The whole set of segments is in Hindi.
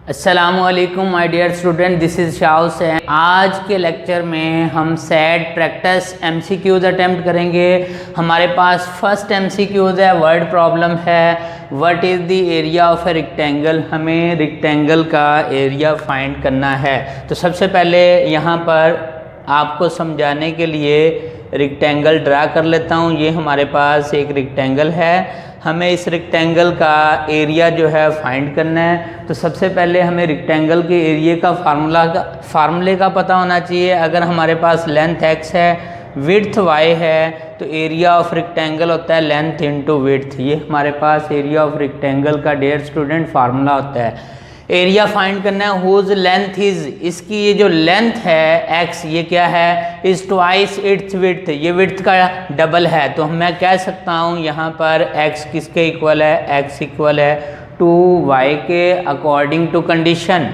अस्सलामुअलैकुम my dear student, this is Shah Hussain. आज के लेक्चर में हम सेट प्रैक्टिस एमसीक्यूज अटेम्प्ट करेंगे। हमारे पास फर्स्ट एमसीक्यूज है, वर्ड प्रॉब्लम है, what is the area of a rectangle. हमें रेक्टेंगल का एरिया फाइंड करना है। तो सबसे पहले यहाँ पर आपको समझाने के लिए रेक्टेंगल ड्रा कर लेता हूँ। ये हमारे पास एक रेक्टेंगल है, हमें इस रेक्टेंगल का एरिया जो है फाइंड करना है। तो सबसे पहले हमें रेक्टेंगल के एरिया का फार्मूले का पता होना चाहिए। अगर हमारे पास लेंथ x है, विड्थ y है, तो एरिया ऑफ रेक्टेंगल होता है लेंथ इंटू विड्थ। ये हमारे पास एरिया ऑफ रेक्टेंगल का डियर स्टूडेंट फार्मूला होता है। एरिया फाइंड करना है, हुज लेंथ इज, इसकी ये जो लेंथ है x, ये क्या है, इज ट्वाइस इट्स विड्थ, ये विड्थ का डबल है। तो मैं कह सकता हूँ यहाँ पर x किसके इक्वल है, x इक्वल है टू y के according to condition.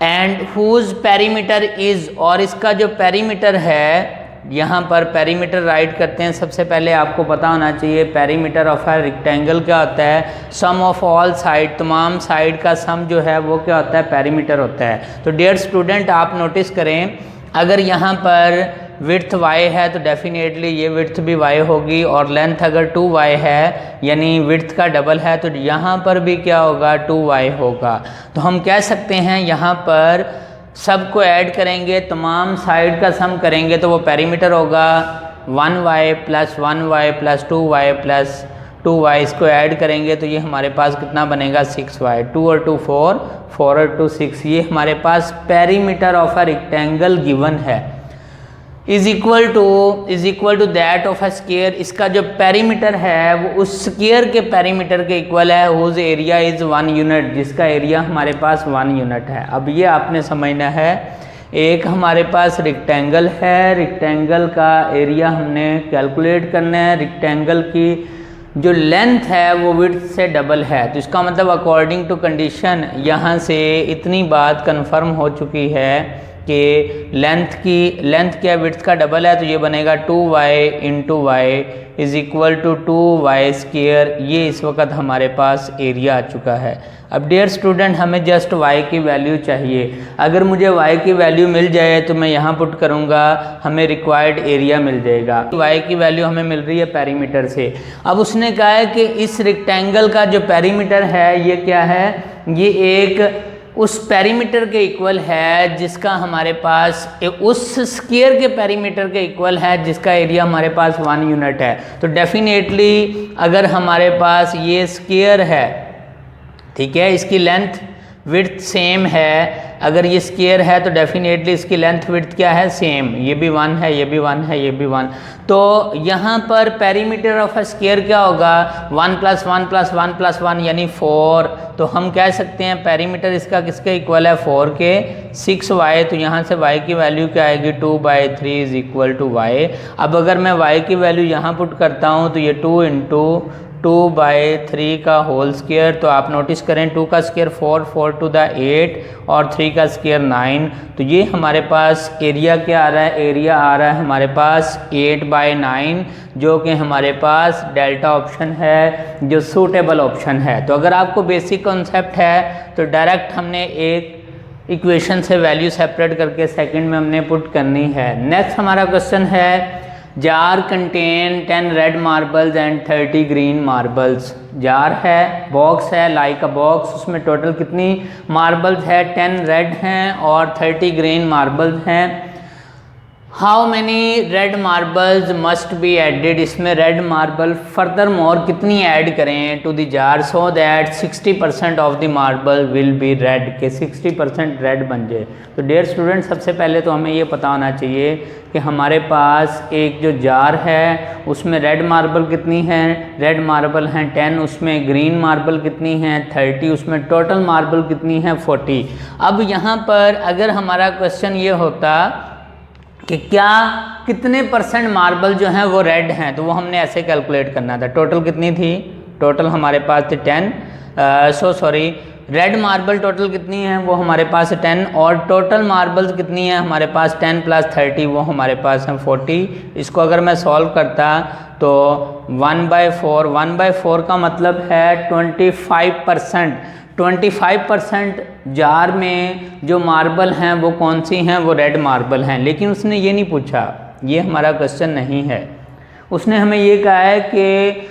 And whose perimeter is, और इसका जो पेरीमीटर है, यहाँ पर पेरीमीटर राइट करते हैं। सबसे पहले आपको पता होना चाहिए पेरीमीटर ऑफ अ रेक्टेंगल क्या होता है, सम ऑफ ऑल साइड, तमाम साइड का सम जो है वो क्या होता है, पेरीमीटर होता है। तो डियर स्टूडेंट आप नोटिस करें, अगर यहाँ पर विड्थ y है तो डेफिनेटली ये विड्थ भी y होगी, और लेंथ अगर 2y है यानी विड्थ का डबल है तो यहाँ पर भी क्या होगा, 2y होगा। तो हम कह सकते हैं यहाँ पर सबको ऐड करेंगे, तमाम साइड का सम करेंगे तो वो पेरीमीटर होगा 1y plus 1y plus 2y plus 2y। इसको ऐड करेंगे तो ये हमारे पास कितना बनेगा, 6y। 2 और 2 4, 4 और 2 6। ये हमारे पास perimeter of a rectangle given है। Is equal to that of a square. इसका जो पेरीमीटर है वो उस स्क्वायर के पेरीमीटर के इक्वल है, हुज एरिया इज 1 यूनिट, जिसका एरिया हमारे पास 1 यूनिट है। अब ये आपने समझना है, एक हमारे पास रेक्टेंगल है, रेक्टेंगल का एरिया हमने कैलकुलेट करना है। रेक्टेंगल की जो लेंथ है वो विड्थ से डबल है, तो इसका मतलब अकॉर्डिंग टू कंडीशन यहाँ से इतनी बात कंफर्म हो चुकी है कि लेंथ क्या, विड्थ का डबल है, तो ये बनेगा 2y into y is equal to 2y square. ये इस वक्त हमारे पास एरिया आ चुका है। अब डियर स्टूडेंट हमें जस्ट y की वैल्यू चाहिए। अगर मुझे y की वैल्यू मिल जाए तो मैं यहाँ पुट करूँगा, हमें रिक्वायर्ड एरिया मिल जाएगा। y की वैल्यू हमें मिल रही है पेरीमीटर से। अब उसने कहा है कि इस रेक्टेंगल का जो पेरीमीटर है ये क्या है, ये एक उस पेरीमीटर के इक्वल है जिसका हमारे पास उस स्क्वायर के पेरीमीटर के इक्वल है जिसका एरिया हमारे पास 1 यूनिट है। तो डेफिनेटली अगर हमारे पास ये स्क्वायर है, ठीक है, इसकी लेंथ विड्थ सेम है, अगर ये स्क्वायर है तो डेफिनेटली इसकी लेंथ विड्थ क्या है, सेम। ये भी 1 है, ये भी 1 है, ये भी 1। तो यहाँ पर पेरीमीटर ऑफ अ स्क्वायर क्या होगा, 1 प्लस 1 प्लस 1 प्लस 1 यानी 4। तो हम कह सकते हैं पेरीमीटर इसका किसके इक्वल है, 4 के 6y। तो यहाँ से y की वैल्यू क्या आएगी, 2/3 इज इक्वल टू y। अब अगर मैं y की वैल्यू यहाँ पुट करता हूँ तो ये 2 इंटू 2/3 का होल स्क्वायर। तो आप नोटिस करें 2 का स्क्वायर 4, 4 टू द 8 और 3 का स्क्वायर 9। तो ये हमारे पास एरिया क्या आ रहा है, एरिया आ रहा है हमारे पास 8/9, जो कि हमारे पास डेल्टा ऑप्शन है, जो सूटेबल ऑप्शन है। तो अगर आपको बेसिक कॉन्सेप्ट है तो डायरेक्ट हमने एक इक्वेशन से वैल्यू सेपरेट करके सेकंड में हमने पुट करनी है। नेक्स्ट हमारा क्वेश्चन है, jar contain 10 red marbles and 30 green marbles. Jar है, बॉक्स है, लाइक अ बॉक्स, उसमें टोटल कितनी मार्बल्स है, 10 रेड हैं और 30 ग्रीन मार्बल्स हैं। How many red marbles must be added, इसमें रेड मार्बल फर्दर मोर कितनी ऐड करें to the jar so that 60% of the marble will be red, के 60% रेड बन जाए। तो डियर स्टूडेंट सबसे पहले तो हमें ये पता होना चाहिए कि हमारे पास एक जो जार है उसमें रेड मार्बल कितनी है, रेड मार्बल हैं 10, उसमें ग्रीन मार्बल कितनी है 30, उसमें टोटल मार्बल कितनी है 40। अब यहाँ पर अगर हमारा क्वेश्चन ये होता कि क्या कितने परसेंट मार्बल जो हैं वो रेड हैं, तो वो हमने ऐसे कैलकुलेट करना था। टोटल कितनी थी, टोटल हमारे पास थी 10, रेड मार्बल टोटल कितनी है, वो हमारे पास 10, और टोटल मार्बल्स कितनी है हमारे पास 10 प्लस 30, वो हमारे पास है 40। इसको अगर मैं सॉल्व करता तो 1/4 का मतलब है 25%। 25% जार में जो मार्बल हैं वो कौन सी हैं, वो रेड मार्बल हैं। लेकिन उसने ये नहीं पूछा, ये हमारा क्वेश्चन नहीं है। उसने हमें ये कहा है कि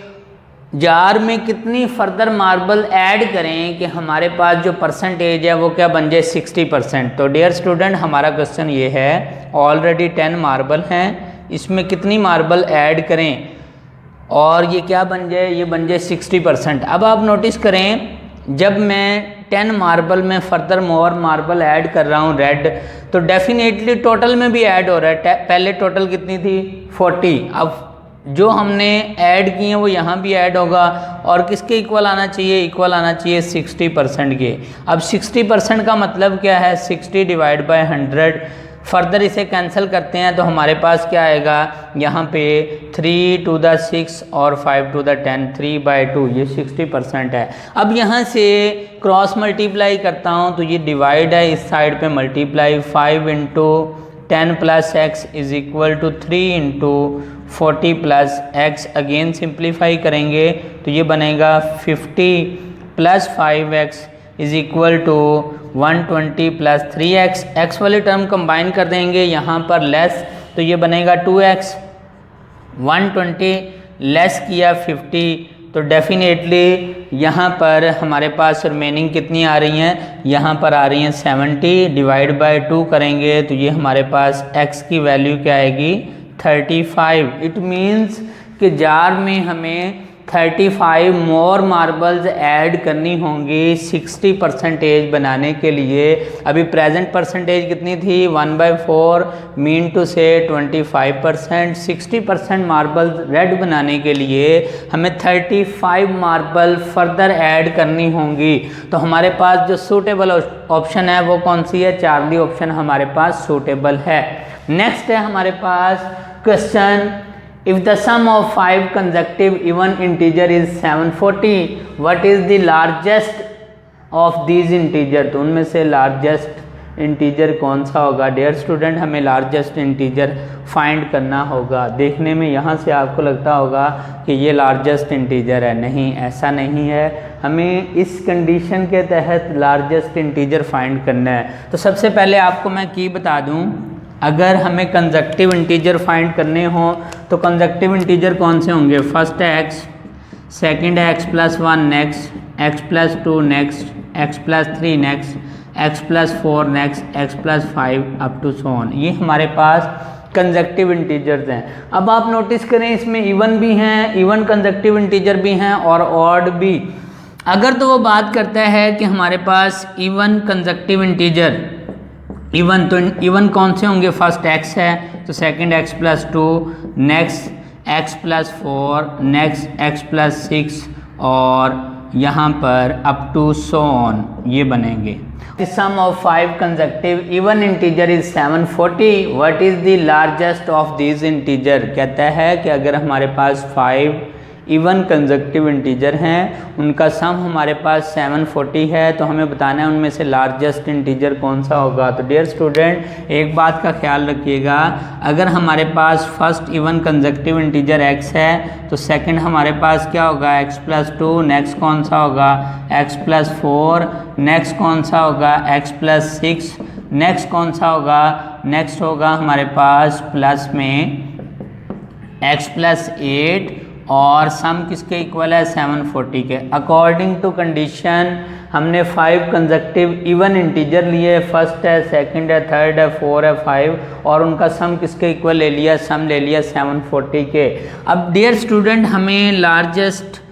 जार में कितनी फर्दर मार्बल ऐड करें कि हमारे पास जो परसेंटेज है वो क्या बन जाए 60%। तो डियर स्टूडेंट हमारा क्वेश्चन ये है, ऑलरेडी 10 मार्बल हैं, इसमें कितनी मार्बल ऐड करें और ये क्या बन जाए, ये बन जाए 60%। अब आप नोटिस करें, जब मैं 10 मार्बल में फर्दर मोर मार्बल ऐड कर रहा हूँ रेड, तो डेफिनेटली टोटल में भी ऐड हो रहा है। पहले टोटल कितनी थी 40, अब जो हमने ऐड किए हैं वो यहाँ भी ऐड होगा और किसके इक्वल आना चाहिए, इक्वल आना चाहिए 60% के। अब 60% का मतलब क्या है, 60 डिवाइड बाय 100। फर्दर इसे कैंसिल करते हैं तो हमारे पास क्या आएगा, यहाँ पे 3 to the 6 और 5 to the 10, 3/2, ये 60% है। अब यहाँ से क्रॉस मल्टीप्लाई करता हूँ तो ये डिवाइड है, इस साइड पे multiply, 5 × 10 + x is equal to 3 × 40 + x। Again simplify करेंगे तो ये बनेगा 50 + 5x is equal to 120 + 3x। x वाली टर्म कंबाइन कर देंगे, यहाँ पर लेस, तो ये बनेगा 2x। 120 लेस किया 50, तो डेफिनेटली यहाँ पर हमारे पास रिमेनिंग कितनी आ रही हैं, यहाँ पर आ रही हैं 70। डिवाइड बाय 2 करेंगे तो ये हमारे पास x की वैल्यू क्या आएगी 35। इट मीन्स कि जार में हमें 35 मोर मार्बल्स ऐड करनी होंगी 60% बनाने के लिए। अभी प्रेजेंट परसेंटेज कितनी थी 1/4, मीन टू से 25%। 60% मार्बल्स रेड बनाने के लिए हमें 35 मार्बल फर्दर ऐड करनी होंगी। तो हमारे पास जो सूटेबल ऑप्शन है वो कौन सी है, चार्ली ऑप्शन हमारे पास सूटेबल है। नेक्स्ट है हमारे पास question, if the sum of 5 consecutive even integer is 740, what is the largest of these integer। तो उनमें से लार्जेस्ट इंटीजर कौन सा होगा। डियर स्टूडेंट हमें लार्जेस्ट इंटीजर फाइंड करना होगा। देखने में यहाँ से आपको लगता होगा कि ये लार्जेस्ट इंटीजर है, नहीं ऐसा नहीं है। हमें इस कंडीशन के तहत लार्जेस्ट इंटीजर फाइंड करना है। तो सबसे पहले आपको मैं की बता दूँ, अगर हमें कंजक्टिव इंटीजर फाइंड करने हो तो कंजक्टिव इंटीजर कौन से होंगे, फर्स्ट है x, सेकंड है x + 1 next, x + 2 next, x + 3 next, x + 4 next, x + 5 up to so on. ये हमारे पास कंजक्टिव इंटीजर्स हैं। अब आप नोटिस करें इसमें इवन भी हैं, इवन कंजक्टिव इंटीजर भी हैं और ऑड भी। अगर तो वो बात करता है कि हमारे पास इवन कंजक्टिव इंटीजर, इवन तो इवन कौन से होंगे, फर्स्ट x है तो second x + 2 next, x + 4 next, x + 6 और यहाँ पर अप टू सो ऑन, ये बनेंगे। The sum of 5 consecutive even integer is 740. What is the largest of these integer। कहता है कि अगर हमारे पास 5 इवन कंजक्टिव इंटीजर हैं, उनका सम हमारे पास 740 है, तो हमें बताना है उनमें से लार्जेस्ट इंटीजर कौन सा होगा। तो डियर स्टूडेंट एक बात का ख्याल रखिएगा, अगर हमारे पास first even consecutive integer x है तो सेकंड हमारे पास क्या होगा x + 2, नेक्स्ट कौन सा होगा x + 4, नेक्स्ट कौन सा होगा x + 6, नेक्स्ट कौन सा होगा, नेक्स्ट होगा हमारे पास प्लस में x + 8 और सम किसके इक्वल है 740 के। अकॉर्डिंग टू कंडीशन हमने 5 कंजक्टिव इवन इंटीजर लिए, फर्स्ट है, सेकंड है, थर्ड है, 4 है, 5 और उनका सम किसके इक्वल ले लिया, सम ले लिया 740 के। अब डियर स्टूडेंट हमें लार्जेस्ट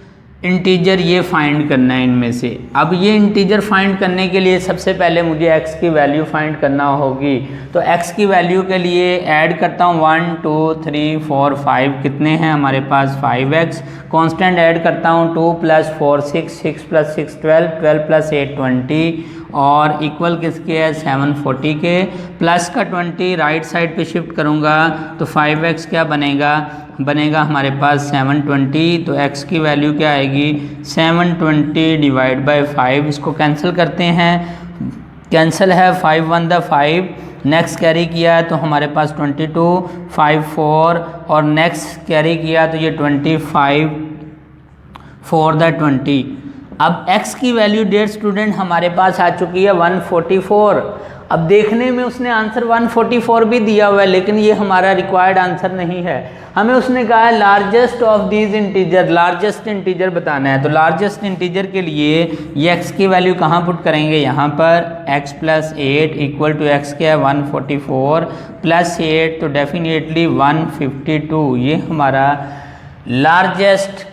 इंटीजर ये फाइंड करना है इनमें से। अब ये इंटीजर फाइंड करने के लिए सबसे पहले मुझे x की वैल्यू फाइंड करना होगी। तो x की वैल्यू के लिए ऐड करता हूँ 1 2 3 4 5, कितने हैं हमारे पास 5x। कांस्टेंट ऐड करता हूँ 2 + 4 6, 6 + 6 12, 12 + 8 20 और इक्वल किसके है 740 के। प्लस का 20 राइट साइड पे शिफ्ट करूँगा तो 5x क्या बनेगा, बनेगा हमारे पास 720। तो x की वैल्यू क्या आएगी 720 डिवाइड बाय 5। इसको कैंसिल करते हैं, कैंसिल है 5 1 द 5, नेक्स्ट कैरी किया तो हमारे पास 22 5 4 और नेक्स्ट कैरी किया तो ये 25 4 द 20। अब x की वैल्यू डियर स्टूडेंट हमारे पास आ चुकी है 144। अब देखने में उसने आंसर 144 भी दिया हुआ है, लेकिन ये हमारा रिक्वायर्ड आंसर नहीं है। हमें उसने कहा है largest of these integer, largest integer बताना है। तो लार्जेस्ट इंटीजर के लिए ये x की वैल्यू कहाँ पुट करेंगे, यहाँ पर x plus 8 equal to x क्या है 144 प्लस 8, तो डेफिनेटली 152 ये हमारा लार्जेस्ट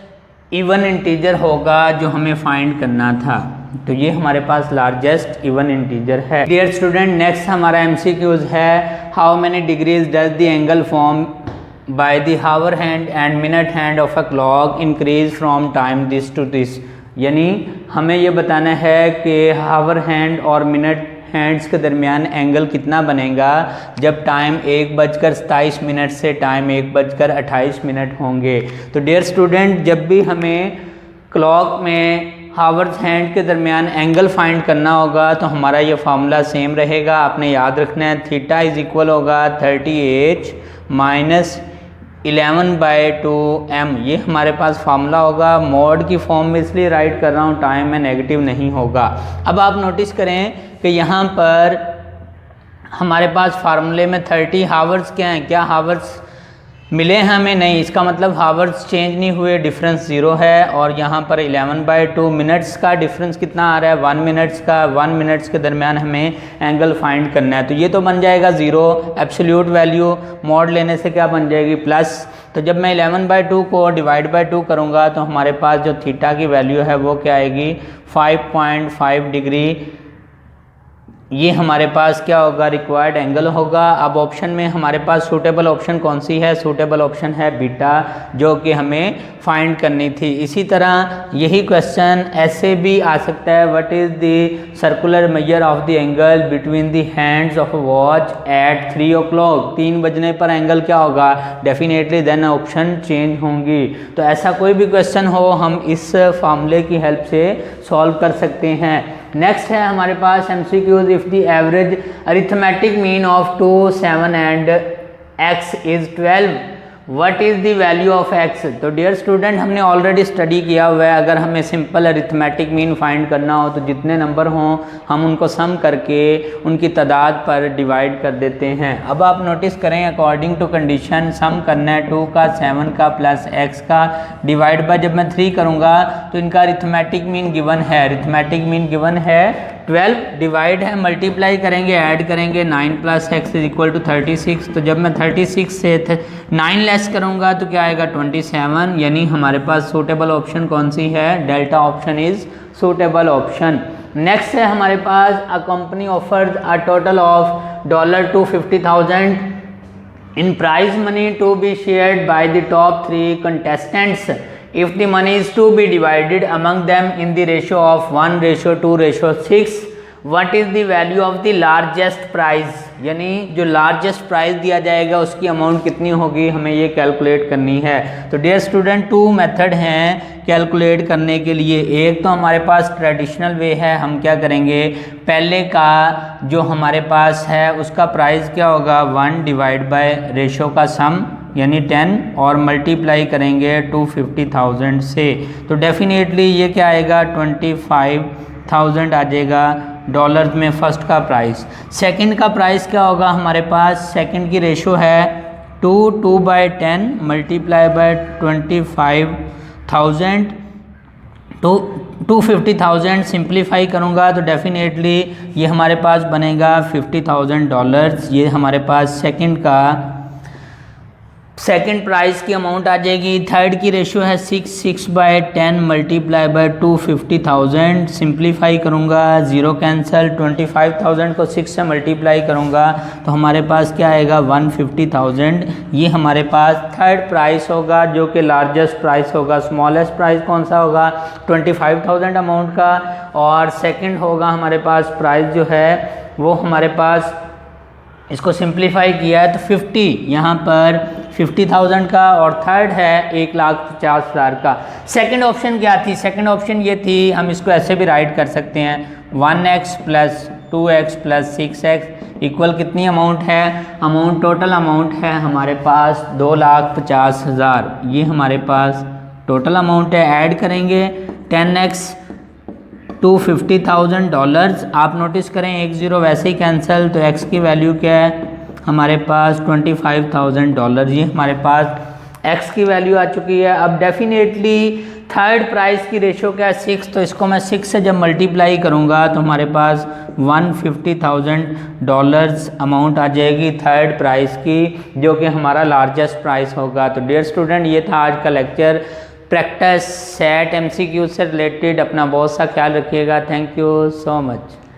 इवन इंटीजर होगा जो हमें फाइंड करना था। तो ये हमारे पास लार्जेस्ट इवन इंटीजर है। डियर स्टूडेंट, नेक्स्ट हमारा एमसीक्यूज है, how many degrees does the angle form by the hour hand and minute hand of a clock increase from time this to this. यानी हमें ये बताना है कि हावर हैंड और मिनट हैंड्स के दरमियान एंगल कितना बनेगा जब टाइम 1:27 से टाइम 1:28 होंगे। तो डियर स्टूडेंट, जब भी हमें क्लॉक में हावर्स हैंड के दरमियान एंगल फाइंड करना होगा तो हमारा ये फार्मूला सेम रहेगा। आपने याद रखना है थीटा इज इक्वल होगा 30h माइनस 11/2m। ये हमारे पास फार्मूला होगा। मॉड की फॉर्म में इसलिए राइट कर रहा हूँ, टाइम में नेगेटिव नहीं होगा। अब आप नोटिस करें कि यहाँ पर हमारे पास फार्मूले में 30 हावर्स क्या हैं, क्या हावर्स मिले हैं हमें, नहीं। इसका मतलब हावर्स चेंज नहीं हुए, डिफरेंस 0 है। और यहाँ पर 11/2 मिनट्स का डिफरेंस कितना आ रहा है 1 मिनट्स का। 1 मिनट्स के दरमियान हमें एंगल फाइंड करना है। तो ये तो बन जाएगा 0, एब्सोल्यूट वैल्यू मॉड लेने से क्या बन जाएगी प्लस। तो जब मैं 11/2 को डिवाइड बाई 2 करूँगा तो हमारे पास जो थीटा की वैल्यू है वो क्या आएगी 5.5 डिग्री। ये हमारे पास क्या होगा रिक्वायर्ड एंगल होगा। अब ऑप्शन में हमारे पास सूटेबल ऑप्शन कौन सी है, सूटेबल ऑप्शन है बीटा, जो कि हमें फाइंड करनी थी। इसी तरह यही क्वेश्चन ऐसे भी आ सकता है, what is the circular measure of the angle between the hands of a watch at 3 o'clock। 3 बजने पर एंगल क्या होगा, डेफिनेटली देन ऑप्शन चेंज होंगी। तो ऐसा कोई भी क्वेश्चन हो हम इस फार्मूले की हेल्प से सॉल्व कर सकते हैं। नेक्स्ट है हमारे पास MCQs, if the average arithmetic mean of 2, 7 and x is 12, what is the value of x। तो डियर स्टूडेंट, हमने ऑलरेडी स्टडी किया हुआ है। अगर हमें सिंपल अरिथमेटिक मीन फाइंड करना हो तो जितने नंबर हों हम उनको सम करके उनकी तादाद पर डिवाइड कर देते हैं। अब आप नोटिस करें, अकॉर्डिंग टू कंडीशन सम करना है 2 का 7 का प्लस x का, डिवाइड बाय जब मैं 3 करूँगा तो इनका अरिथमेटिक मीन गिवन है, अरिथमेटिक मीन गिवन है 12, डिवाइड है मल्टीप्लाई करेंगे ऐड करेंगे 9 plus x is equal to 36। तो जब मैं 36 से 9 लेस करूँगा तो क्या आएगा 27। यानी हमारे पास सूटेबल ऑप्शन कौन सी है, delta option is suitable option. Next है हमारे पास, a company offers a total of $250,000 in prize money to be shared by the top 3 contestants if the money is to be divided among them in the ratio of 1:2:6, what is the value of the largest prize। यानी जो लार्जेस्ट प्राइज दिया जाएगा उसकी अमाउंट कितनी होगी, हमें ये कैलकुलेट करनी है। तो डियर स्टूडेंट, 2 मेथड हैं कैलकुलेट करने के लिए। एक तो हमारे पास ट्रेडिशनल वे है, हम क्या करेंगे पहले का जो हमारे पास है उसका प्राइस क्या होगा 1 डिवाइड बाय रेशो का सम यानी 10 और मल्टीप्लाई करेंगे 250,000 से। तो डेफिनेटली ये क्या आएगा 25,000 आ जाएगा डॉलर्स में फर्स्ट का प्राइस। सेकंड का प्राइस क्या होगा हमारे पास, सेकंड की रेशो है 2/10 मल्टीप्लाई बाय 25,000 तो 250,000 सिंप्लीफाई करूँगा तो डेफिनेटली ये हमारे पास बनेगा $50,000। ये हमारे पास सेकंड प्राइस की अमाउंट आ जाएगी। थर्ड की रेशो है 6/10 मल्टीप्लाई बाय 250,000, सिंप्लीफाई करूँगा 0 कैंसिल, 25,000 को 6 से मल्टीप्लाई करूँगा तो हमारे पास क्या आएगा 150,000। ये हमारे पास थर्ड प्राइस होगा जो कि लार्जेस्ट प्राइस होगा। स्मॉलेस्ट प्राइस कौन सा होगा 25,000 अमाउंट का, और सेकंड होगा हमारे पास प्राइस जो है वो हमारे पास इसको सिंप्लीफाई किया है तो 50 यहाँ पर 50,000 का, और थर्ड है 1,50,000 का। सेकंड ऑप्शन क्या थी, सेकंड ऑप्शन ये थी, हम इसको ऐसे भी राइट कर सकते हैं 1x plus 2x plus 6x equal कितनी अमाउंट है, अमाउंट टोटल अमाउंट है हमारे पास 2,50,000। ये हमारे पास टोटल अमाउंट है। ऐड करेंगे 10x $250,000। आप नोटिस करें एक ज़ीरो वैसे ही कैंसिल, तो एक्स की वैल्यू क्या है हमारे पास $25,000। ये हमारे पास एक्स की वैल्यू आ चुकी है। अब डेफिनेटली थर्ड प्राइस की रेशो क्या है 6, तो इसको मैं 6 से जब मल्टीप्लाई करूँगा तो हमारे पास $150,000 अमाउंट आ जाएगी थर्ड प्राइस की, जो कि हमारा लार्जेस्ट प्राइस होगा। तो डियर स्टूडेंट, ये था आज का लेक्चर प्रैक्टिस सेट एमसीक्यू से रिलेटेड। अपना बहुत सा ख्याल रखिएगा। Thank you so much.